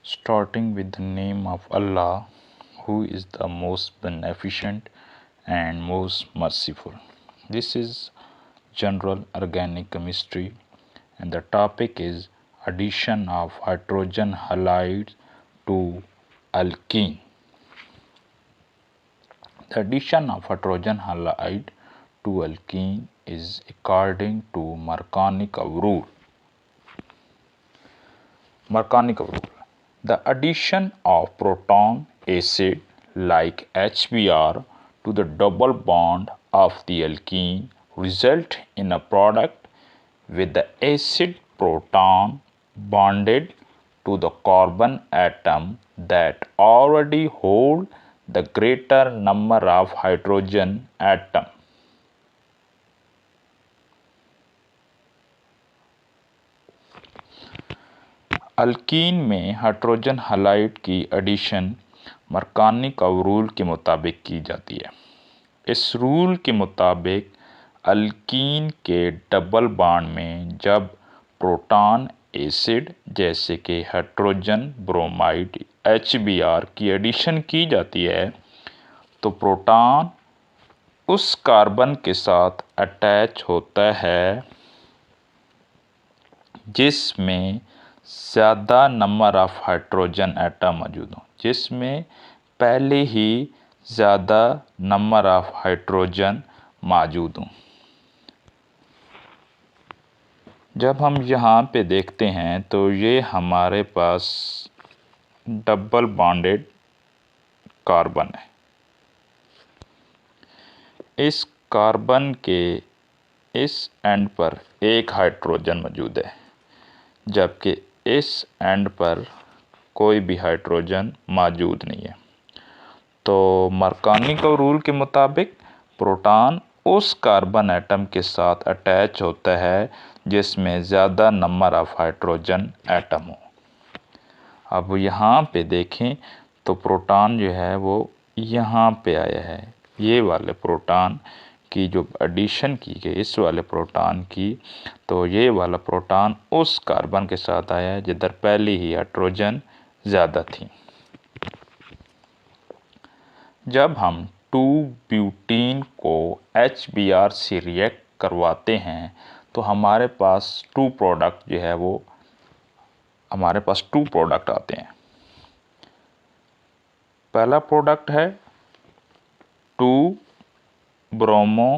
starting with the name of Allah, who is the most beneficent and most merciful. This is general organic chemistry, and the topic is addition of hydrogen halides to alkene. The addition of hydrogen halide to alkene is according to Markovnikov rule. Markovnikov rule. The addition of proton acid like HBr to the double bond of the alkene result in a product with the acid proton bonded to the carbon atom that already hold the greater number of hydrogen atom. Alkyne में hydrogen halide की addition मरकानिकव rule के मुताबिक की जाती है। इस rule के मुताबिक अल्कीन के डबल बॉन्ड में जब प्रोटॉन एसिड जैसे कि हाइड्रोजन ब्रोमाइड HBr की एडिशन की जाती है तो प्रोटॉन उस कार्बन के साथ अटैच होता है जिसमें ज़्यादा नंबर ऑफ हाइड्रोजन एटम मौजूद हों, जिसमें पहले ही ज़्यादा नंबर ऑफ हाइड्रोजन मौजूद हों। जब हम यहाँ पे देखते हैं तो ये हमारे पास डबल बॉन्डेड कार्बन है। इस कार्बन के इस एंड पर एक हाइड्रोजन मौजूद है, जबकि इस एंड पर कोई भी हाइड्रोजन मौजूद नहीं है। तो मरकानिकव रूल के मुताबिक प्रोटॉन उस कार्बन एटम के साथ अटैच होता है जिसमें ज़्यादा नंबर ऑफ हाइड्रोजन एटम हो। अब यहाँ पे देखें तो प्रोटॉन जो है वो यहाँ पे आया है। ये वाले प्रोटॉन की जो एडिशन की गई इस वाले प्रोटॉन की, तो ये वाला प्रोटॉन उस कार्बन के साथ आया है जिधर पहले ही हाइड्रोजन ज़्यादा थी। जब हम 2-ब्यूटीन को HBr से रिएक्ट करवाते हैं तो हमारे पास टू प्रोडक्ट जो है वो हमारे पास टू प्रोडक्ट आते हैं। पहला प्रोडक्ट है 2-ब्रोमो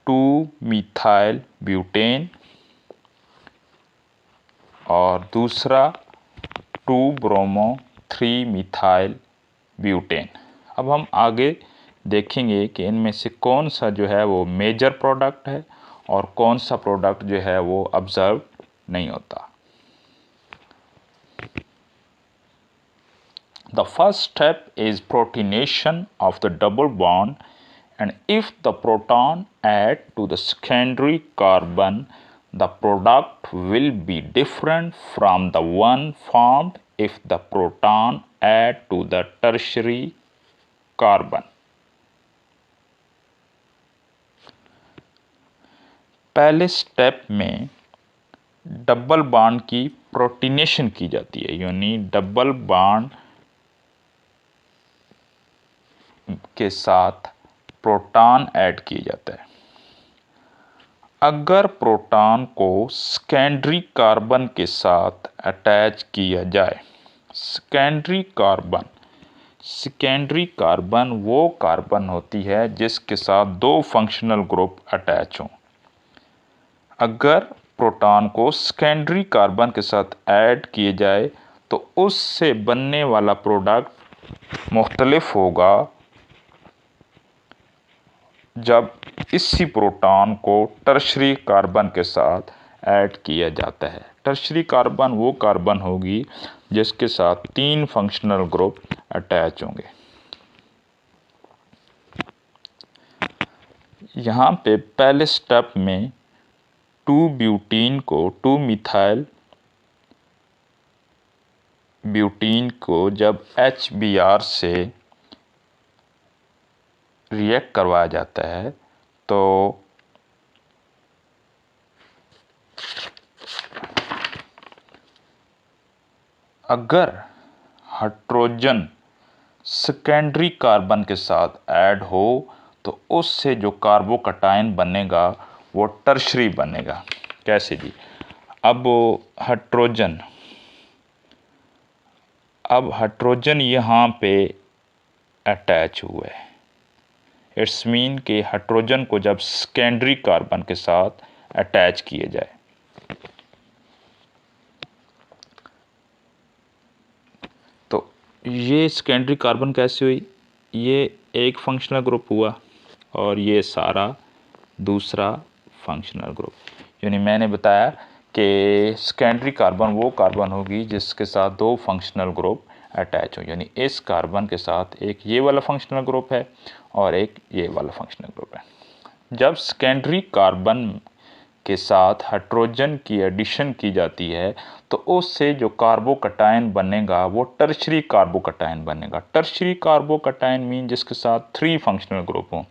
2-मिथाइल ब्यूटेन और दूसरा 2-ब्रोमो 3-मिथाइल ब्यूटेन। अब हम आगे देखेंगे कि इनमें से कौन सा जो है वो मेजर प्रोडक्ट है और कौन सा प्रोडक्ट जो है वो ऑब्जर्व नहीं होता। The first step is protonation of the double bond, and if the proton add to the secondary carbon, the product will be different from the one formed if the proton add to the tertiary carbon. पहले step में double bond की प्रोटीनेशन की जाती है, यानी double bond के साथ proton add किया जाता है। अगर प्रोटॉन को सेकेंडरी कार्बन के साथ अटैच किया जाए, सेकेंडरी कार्बन वो कार्बन होती है जिसके साथ दो फंक्शनल ग्रुप अटैच हों। अगर प्रोटॉन को सेकेंडरी कार्बन के साथ ऐड किए जाए तो उससे बनने वाला प्रोडक्ट मुख्तलिफ होगा जब इसी प्रोटॉन को टर्शरी कार्बन के साथ ऐड किया जाता है। टर्शरी कार्बन वो कार्बन होगी जिसके साथ तीन फंक्शनल ग्रुप अटैच होंगे। यहाँ पे पहले स्टेप में 2-ब्यूटीन को 2-मिथाइल ब्यूटीन को जब HBr से रिएक्ट करवाया जाता है तो अगर हाइड्रोजन सेकेंडरी कार्बन के साथ ऐड हो तो उससे जो कार्बोकटायन बनेगा वो टर्शरी बनेगा। कैसे जी? अब हाइड्रोजन यहाँ पे अटैच हुआ है। इट्स मीन कि हाइड्रोजन को जब सेकेंडरी कार्बन के साथ अटैच किए जाए तो ये सेकेंडरी कार्बन कैसे हुई? ये एक फंक्शनल ग्रुप हुआ और ये सारा दूसरा फंक्शनल ग्रुप। यानी मैंने बताया कि सेकेंडरी कार्बन वो कार्बन होगी जिसके साथ दो फंक्शनल ग्रुप अटैच हो। यानी इस कार्बन के साथ एक ये वाला फंक्शनल ग्रुप है और एक ये वाला फंक्शनल ग्रुप है। जब सेकेंडरी कार्बन के साथ हाइड्रोजन की एडिशन की जाती है तो उससे जो कार्बोकटायन बनेगा वो टर्शरी कार्बोकटायन बनेगा। टर्शरी कार्बोकटायन मीन जिसके साथ 3 फंक्शनल ग्रुप हों।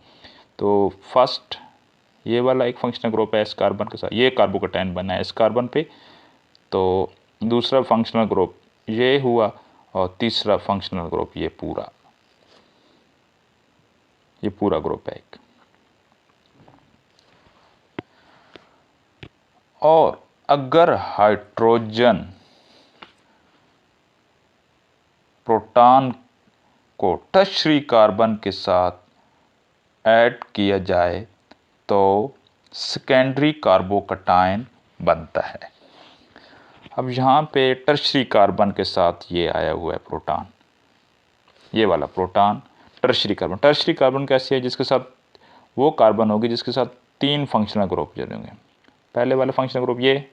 तो फर्स्ट ये वाला एक फंक्शनल ग्रुप है इस कार्बन के साथ, ये कार्बोकटायन बना है इस कार्बन पे, तो दूसरा फंक्शनल ग्रुप ये हुआ और तीसरा फंक्शनल ग्रुप ये पूरा ग्रुप है एक। और अगर हाइड्रोजन प्रोटॉन को टर्शरी कार्बन के साथ ऐड किया जाए तो सेकेंडरी कार्बोकटायन बनता है। अब यहाँ पे टर्शरी कार्बन के साथ ये आया हुआ है प्रोटॉन, ये वाला proton tertiary carbon. Tertiary carbon कैसे है? जिसके साथ वो कार्बन होगी जिसके साथ 3 फंक्शनल ग्रुप जुड़ेंगे। पहले वाला फंक्शनल ग्रुप ये,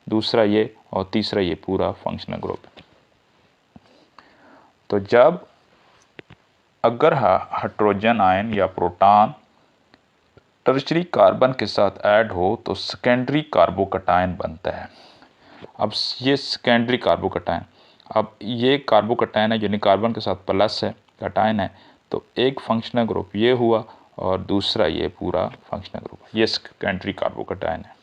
दूसरा ये और तीसरा ये पूरा फंक्शनल ग्रुप। तो जब अगर हाइड्रोजन आयन या प्रोटॉन टर्शरी कार्बन के साथ ऐड हो तो सेकेंडरी कार्बोकटायन बनता है। अब ये सेकेंडरी कार्बोकटायन, अब ये कार्बोकटायन है यानी कार्बन के साथ प्लस है, कटायन है, तो एक फंक्शनल ग्रुप ये हुआ और दूसरा ये पूरा फंक्शनल ग्रुप, ये सेकेंडरी कार्बोकटायन है।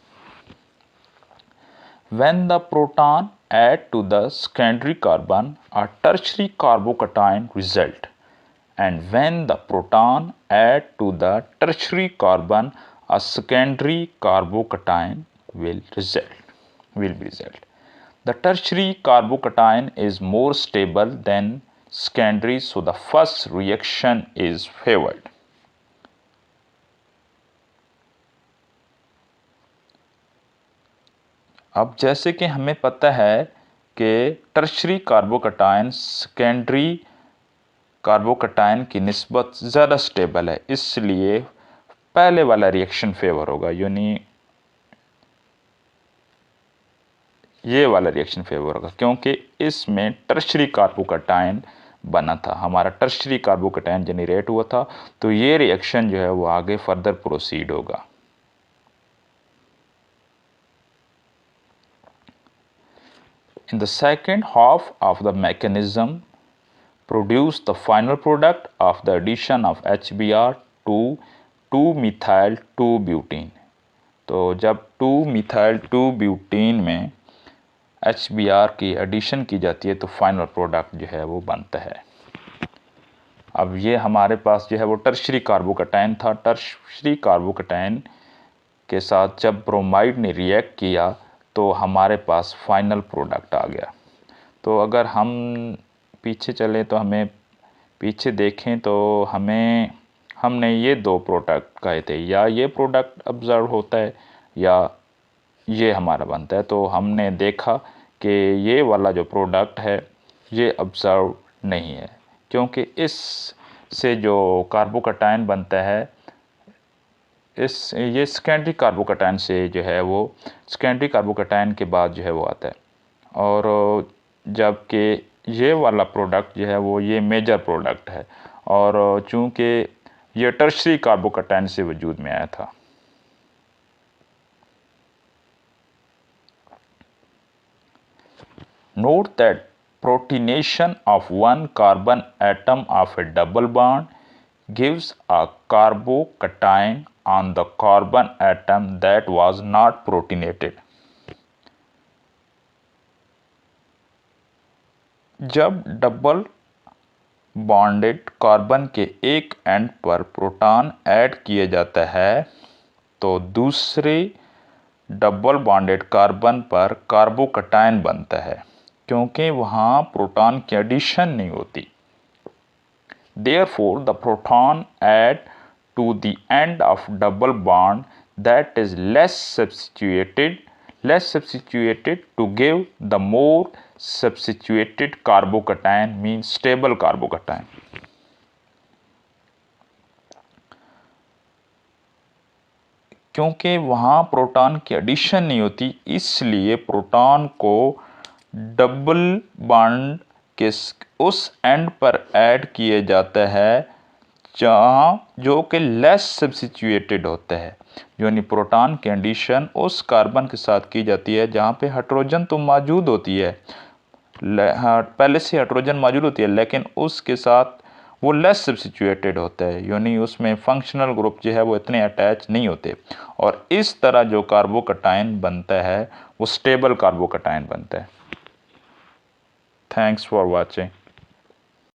When the proton add to the secondary carbon, a tertiary carbocation result, and when the proton add to the tertiary carbon, a secondary carbocation will be result. The tertiary carbocation is more stable than secondary, so the first reaction is favored. अब जैसे कि हमें पता है कि tertiary carbocation secondary carbocation की निस्बत ज़्यादा स्टेबल है, इसलिए पहले वाला रिएक्शन फेवर होगा, यानी ये वाला रिएक्शन फेवर होगा क्योंकि इसमें टर्शरी कार्बोकटायन बना था, हमारा टर्शरी कार्बोकटायन जनरेट हुआ था, तो ये रिएक्शन जो है वो आगे फर्दर प्रोसीड होगा। In the second half of the mechanism, produce the final product of the addition of HBr to 2-methyl-2-butene। तो जब 2-methyl-2-butene में HBr की एडिशन की जाती है तो फाइनल प्रोडक्ट जो है वो बनता है। अब ये हमारे पास जो है वो टर्शरी कार्बोकटायन था, टर्शरी कार्बोकटायन के साथ जब ब्रोमाइड ने रिएक्ट किया तो हमारे पास फाइनल प्रोडक्ट आ गया। तो अगर हम पीछे चलें तो हमें पीछे देखें तो हमने ये 2 प्रोडक्ट कहे थे, या ये प्रोडक्ट ऑब्जर्व होता है या ये हमारा बनता है। तो हमने देखा कि ये वाला जो प्रोडक्ट है ये ऑब्जर्व नहीं है क्योंकि इस से जो कार्बोकटायन बनता है ये सेकेंडरी कार्बोकटायन से जो है वो सेकेंडरी कार्बोकटायन के बाद जो है वो आता है, और जबकि ये वाला प्रोडक्ट जो है वो ये मेजर प्रोडक्ट है, और चूँकि ये टर्शरी कार्बोकटायन से वजूद में आया था। Note that protonation of one carbon atom of a double bond gives a carbocation on the carbon atom that was not protonated. जब डबल बॉन्डेड कार्बन के एक एंड पर प्रोटॉन ऐड किया जाता है तो दूसरे डबल बॉन्डेड कार्बन पर कार्बोकैटायन बनता है, क्योंकि वहाँ प्रोटॉन की एडिशन नहीं होती। Therefore, the proton add to the end of double bond that is less substituted to give the more substituted carbocation means stable carbocation. क्योंकि वहाँ प्रोटॉन की एडिशन नहीं होती, इसलिए प्रोटॉन को डबल बॉन्ड के उस एंड पर ऐड किया जाता है जहाँ जो कि लेस सब्स्टिट्यूटेड होता है, यानी प्रोटॉन की एडिशन उस कार्बन के साथ की जाती है जहाँ पे हाइड्रोजन तो मौजूद होती है, पहले से हाइड्रोजन मौजूद होती है, लेकिन उसके साथ वो लेस सब्स्टिट्यूटेड होता है, यानी उसमें फंक्शनल ग्रुप जो है वो इतने अटैच नहीं होते, और इस तरह जो कार्बोकैटायन बनता है वो स्टेबल कार्बोकैटायन बनता है। Thanks for watching.